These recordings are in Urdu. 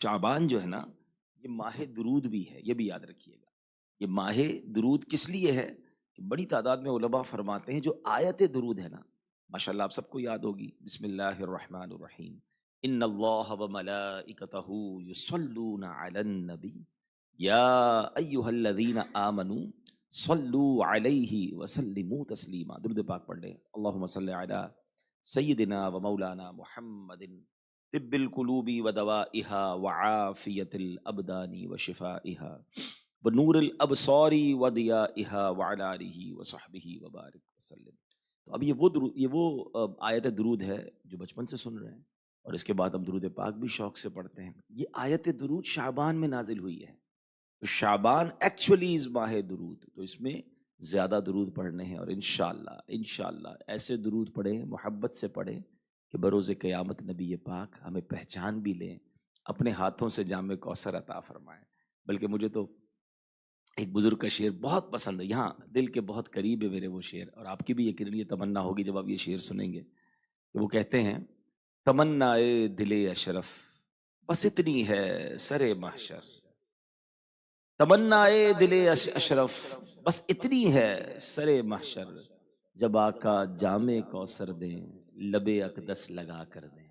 شعبان جو ہے نا، یہ ماہ درود بھی ہے، یہ بھی یاد رکھیے گا۔ یہ ماہ درود کس لیے ہے کہ بڑی تعداد میں علماء فرماتے ہیں جو آیت درود ہے نا، ماشاءاللہ آپ سب کو یاد ہوگی، بسم اللہ الرحمن الرحیم، ان اللہ وملائکتہ یصلون علی النبی یا ایہا الذین آمنوا صلوا علیہ وسلموا تسلیما۔ درود پاک پڑھ لیں، اللہم صلی علی سیدنا و مولانا محمد طب القلوب ودوائها وعافیت الابدان وشفائها ونور الابصار وضیائها وعلی آلہ وصحبہ وبارک وسلم۔ تو اب یہ وہ آیت درود ہے جو بچپن سے سن رہے ہیں، اور اس کے بعد ہم درود پاک بھی شوق سے پڑھتے ہیں۔ یہ آیت درود شعبان میں نازل ہوئی ہے، تو شعبان ایکچولی از ماہ درود، تو اس میں زیادہ درود پڑھنے ہیں، اور انشاءاللہ ایسے درود پڑھیں، محبت سے پڑھیں کہ بروز قیامت نبی پاک ہمیں پہچان بھی لیں، اپنے ہاتھوں سے جام کوثر عطا فرمائیں۔ بلکہ مجھے تو ایک بزرگ کا شعر بہت پسند ہے، یہاں دل کے بہت قریب ہے میرے وہ شعر، اور آپ کی بھی یقیناً یہ تمنا ہوگی جب آپ یہ شعر سنیں گے، کہ وہ کہتے ہیں تمنا دل اشرف بس اتنی ہے سر محشر، تمنا دل اشرف بس اتنی ہے سر محشر، جب آقا جام کوثر دیں لب اقدس لگا کر دیں۔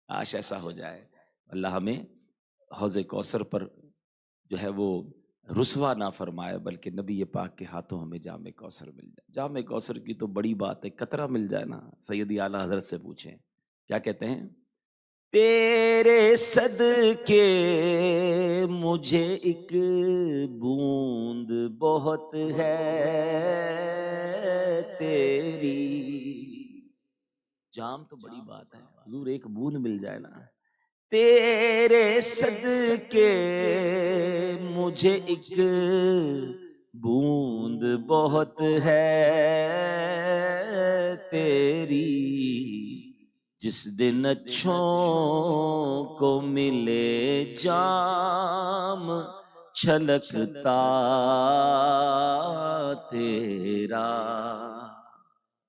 کاش ایسا ہو جائے، اللہ ہمیں حوض کوثر پر جو ہے وہ رسوا نہ فرمائے، بلکہ نبی پاک کے ہاتھوں ہمیں جام کوثر مل جائے۔ جام کوثر کی تو بڑی بات ہے، قطرہ مل جائے نا، سیدی اعلیٰ حضرت سے پوچھیں کیا کہتے ہیں، تیرے صدقے مجھے ایک بوند بہت ہے تیری، جام تو بڑی بات ہے، حضور ایک بوند مل جائے نا، تیرے صدقے مجھے ایک بوند بہت ہے تیری، جس دن اچھوں کو ملے جام چھلکتا تیرا،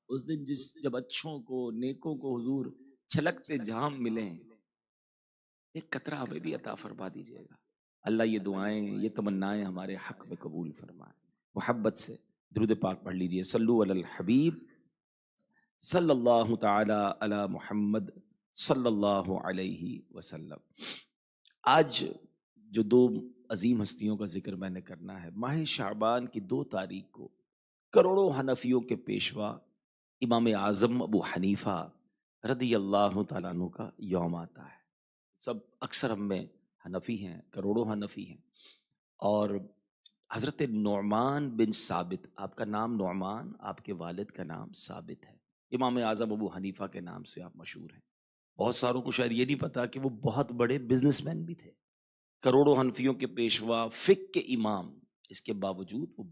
اس دن جب اچھوں کو نیکوں کو حضور چھلکتے جام ملیں، ایک قطرہ ہمیں بھی عطا فرما دیجیے گا۔ اللہ یہ دعائیں، یہ تمنائیں ہمارے حق میں قبول فرمائے۔ محبت سے درود پاک پڑھ لیجئے، صلو علی الحبیب صلی اللہ تعالی علی محمد صلی اللہ علیہ وسلم۔ آج جو دو عظیم ہستیوں کا ذکر میں نے کرنا ہے، ماہ شعبان کی 2 تاریخ کو کروڑوں حنفیوں کے پیشوا امام اعظم ابو حنیفہ رضی اللہ تعالیٰ عنہ کا یوم آتا ہے۔ سب اکثر ہم میں حنفی ہیں، کروڑوں حنفی ہیں، اور حضرت نعمان بن ثابت، آپ کا نام نعمان، آپ کے والد کا نام ثابت ہے، امام اعظم ابو حنیفہ کے نام سے آپ مشہور ہیں۔ بہت ساروں کو شاید یہ نہیں پتا کہ وہ بہت بڑے بزنس مین بھی تھے، کروڑوں حنفیوں کے پیشوا، فقہ کے امام، اس کے باوجود وہ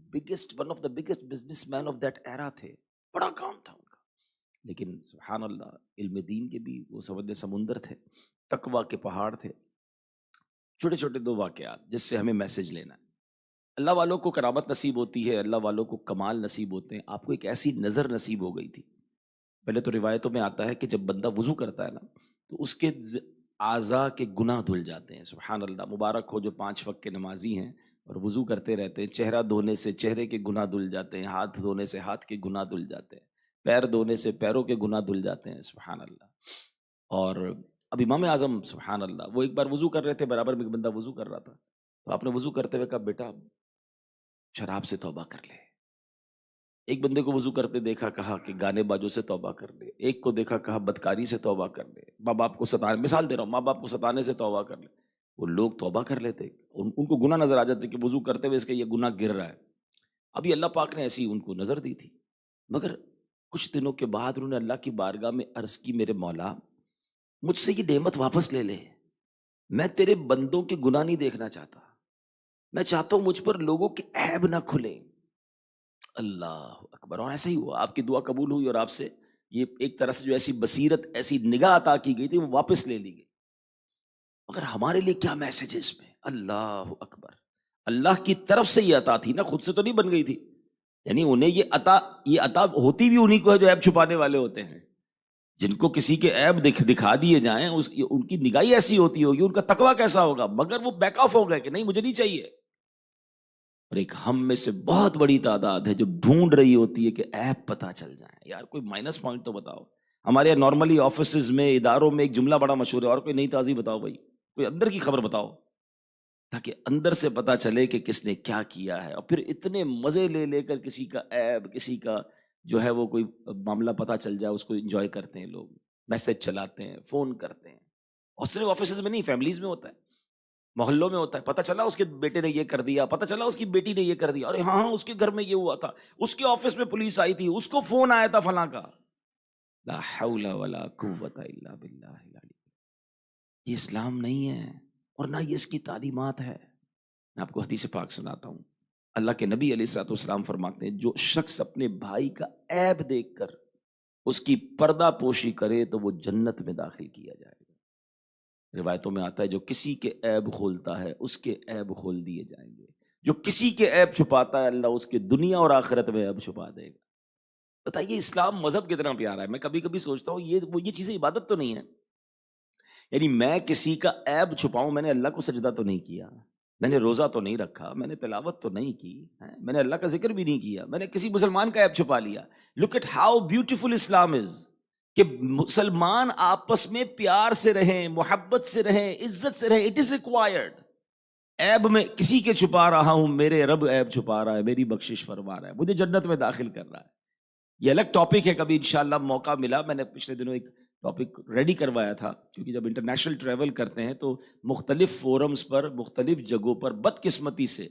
one of the biggest business man of that era تھے، بڑا کام تھا ان کا، لیکن سبحان اللہ علم دین کے بھی وہ سمجھے سمندر تھے، تقوی کے پہاڑ تھے۔ چھوٹے چھوٹے 2 واقعات جس سے ہمیں میسج لینا ہے۔ اللہ والوں کو کرامت نصیب ہوتی ہے، اللہ والوں کو کمال نصیب ہوتے ہیں۔ آپ کو ایک ایسی نظر نصیب ہو گئی تھی، پہلے تو روایتوں میں آتا ہے کہ جب بندہ وضو کرتا ہے نا تو اس کے اعضاء کے گناہ دھل جاتے ہیں۔ سبحان اللہ، مبارک ہو جو 5 وقت کے نمازی ہیں اور وضو کرتے رہتے ہیں، چہرہ دھونے سے چہرے کے گناہ دھل جاتے ہیں، ہاتھ دھونے سے ہاتھ کے گناہ دھل جاتے ہیں، پیر دھونے سے پیروں کے گناہ دھل جاتے ہیں۔ سبحان اللہ۔ اور اب امام اعظم سبحان اللہ وہ ایک بار وضو کر رہے تھے، برابر میں ایک بندہ وضو کر رہا تھا، تو آپ نے وضو کرتے ہوئے کہا بیٹا شراب سے توبہ کر لے۔ ایک بندے کو وضو کرتے دیکھا، کہا کہ گانے باجوں سے توبہ کر لے۔ ایک کو دیکھا، کہا بدکاری سے توبہ کر لے، ماں باپ کو ستانے، مثال دے رہا ہوں، ماں باپ کو ستانے سے توبہ کر لے۔ وہ لوگ توبہ کر لیتے، ان کو گناہ نظر آ جاتے کہ وضو کرتے ہوئے اس کے یہ گناہ گر رہا ہے۔ ابھی اللہ پاک نے ایسی ان کو نظر دی تھی، مگر کچھ دنوں کے بعد انہوں نے اللہ کی بارگاہ میں عرض کی، میرے مولا مجھ سے یہ نعمت واپس لے لے، میں تیرے بندوں کے گناہ نہیں دیکھنا چاہتا، میں چاہتا ہوں مجھ پر لوگوں کے عیب نہ کھلے۔ اللہ اکبر، اور ایسا ہی ہوا، آپ کی دعا قبول ہوئی، اور آپ سے یہ ایک طرح سے جو ایسی بصیرت، ایسی نگاہ عطا کی گئی تھی وہ واپس لے لی گئی۔ مگر ہمارے لیے کیا میسج ہے اس میں؟ اللہ اکبر، اللہ کی طرف سے یہ عطا تھی نا، خود سے تو نہیں بن گئی تھی، یعنی انہیں یہ عطا ہوتی بھی انہی کو ہے جو عیب چھپانے والے ہوتے ہیں۔ جن کو کسی کے عیب دکھا دیے جائیں ان کی نگاہی ایسی ہوتی ہوگی، ان کا تقویٰ کیسا ہوگا، مگر وہ بیک آف ہو گئے کہ نہیں مجھے نہیں چاہیے. اور ایک ہم میں سے بہت بڑی تعداد ہے جو ڈھونڈ رہی ہوتی ہے کہ عیب پتہ چل جائیں. یار کوئی مائنس پوائنٹ تو بتاؤ. ہمارے یہاں نارملی آفیسز میں، اداروں میں ایک جملہ بڑا مشہور ہے، اور کوئی نئی تازی بتاؤ بھائی، کوئی اندر کی خبر بتاؤ، تاکہ اندر سے پتا چلے کہ کس نے کیا کیا ہے. اور پھر اتنے مزے لے لے کر کسی کا عیب، کسی کا جو ہے وہ کوئی معاملہ پتا چل جائے اس کو انجوائے کرتے ہیں لوگ، میسج چلاتے ہیں، فون کرتے ہیں. اور صرف آفیسز میں نہیں، فیملیز میں ہوتا ہے، محلوں میں ہوتا ہے. پتہ چلا اس کے بیٹے نے یہ کر دیا، پتہ چلا اس کی بیٹی نے یہ کر دیا، ارے ہاں ہاں اس کے گھر میں یہ ہوا تھا، اس کے آفس میں پولیس آئی تھی، اس کو فون آیا تھا فلاں کا. لا حول ولا قوت الا باللہ العلی. یہ اسلام نہیں ہے اور نہ یہ اس کی تعلیمات ہے. میں آپ کو حدیث پاک سناتا ہوں. اللہ کے نبی علیہ الصلوۃ والسلام فرماتے ہیں جو شخص اپنے بھائی کا عیب دیکھ کر اس کی پردہ پوشی کرے تو وہ جنت میں داخل کیا جائے گا. روایتوں میں آتا ہے جو کسی کے عیب کھولتا ہے اس کے عیب کھول دیے جائیں گے، جو کسی کے عیب چھپاتا ہے اللہ اس کے دنیا اور آخرت میں عیب چھپا دے گا. بتائیے اسلام مذہب کتنا پیارا ہے. میں کبھی کبھی سوچتا ہوں یہ چیزیں عبادت تو نہیں ہے. یعنی میں کسی کا عیب چھپاؤں، میں نے اللہ کو سجدہ تو نہیں کیا، میں نے روزہ تو نہیں رکھا، میں نے تلاوت تو نہیں کی، میں نے اللہ کا ذکر بھی نہیں کیا، میں نے کسی مسلمان کا عیب چھپا لیا. لک ایٹ ہاؤ بیوٹیفل اسلام از، کہ مسلمان آپس میں پیار سے رہیں، محبت سے رہیں، عزت سے رہیں. It is required. عیب میں کسی کے چھپا رہا ہوں، میرے رب عیب چھپا رہا ہے، میری بخشش فرما رہا ہے، مجھے جنت میں داخل کر رہا ہے. یہ الگ ٹاپک ہے، کبھی انشاءاللہ موقع ملا. میں نے پچھلے دنوں ایک ٹاپک ریڈی کروایا تھا، کیونکہ جب انٹرنیشنل ٹریول کرتے ہیں تو مختلف فورمز پر، مختلف جگہوں پر بدقسمتی سے،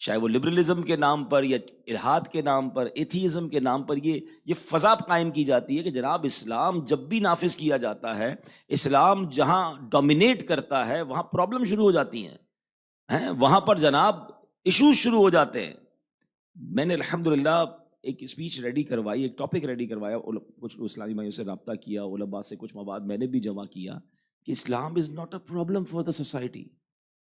چاہے وہ لبرلزم کے نام پر یا الحاد کے نام پر، ایتھیزم کے نام پر، یہ فضا قائم کی جاتی ہے کہ جناب اسلام جب بھی نافذ کیا جاتا ہے، اسلام جہاں ڈومینیٹ کرتا ہے وہاں پرابلم شروع ہو جاتی ہیں، وہاں پر جناب ایشوز شروع ہو جاتے ہیں. میں نے الحمدللہ ایک اسپیچ ریڈی کروائی، ایک ٹاپک ریڈی کروایا، کچھ اسلامی بھائیوں سے رابطہ کیا، علماء سے کچھ مواد میں نے بھی جمع کیا کہ Islam is not a problem for the society,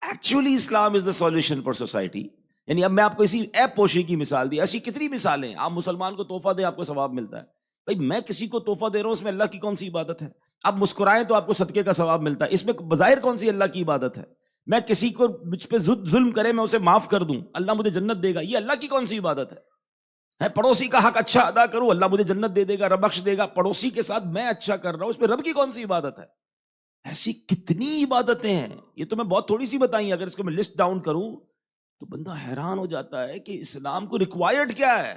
actually Islam is the solution for society. یعنی اب میں آپ کو اسی ایپ پوشی کی مثال دی، ایسی کتنی مثالیں. آپ مسلمان کو تحفہ دیں آپ کو ثواب ملتا ہے. بھائی میں کسی کو تحفہ دے رہا ہوں، اس میں اللہ کی کون سی عبادت ہے؟ آپ مسکرائیں تو آپ کو صدقے کا ثواب ملتا ہے، اس میں بظاہر کون سی اللہ کی عبادت ہے؟ میں کسی کو مجھ پہ ظلم کرے میں اسے معاف کر دوں، اللہ مجھے جنت دے گا، یہ اللہ کی کون سی عبادت ہے؟ پڑوسی کا حق اچھا ادا کروں، اللہ مجھے جنت دے دے گا، رب بخش دے گا. پڑوسی کے ساتھ میں اچھا کر رہا ہوں، اس میں رب کی کون سی عبادت ہے؟ ایسی کتنی عبادتیں ہیں. یہ تو میں بہت تھوڑی سی بتائیں، اگر اس کو میں لسٹ ڈاؤن کروں تو بندہ حیران ہو جاتا ہے کہ اسلام کو ریکوائرڈ کیا ہے.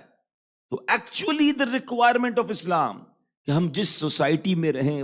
تو ایکچولی دا ریکوائرمنٹ آف اسلام کہ ہم جس سوسائٹی میں رہیں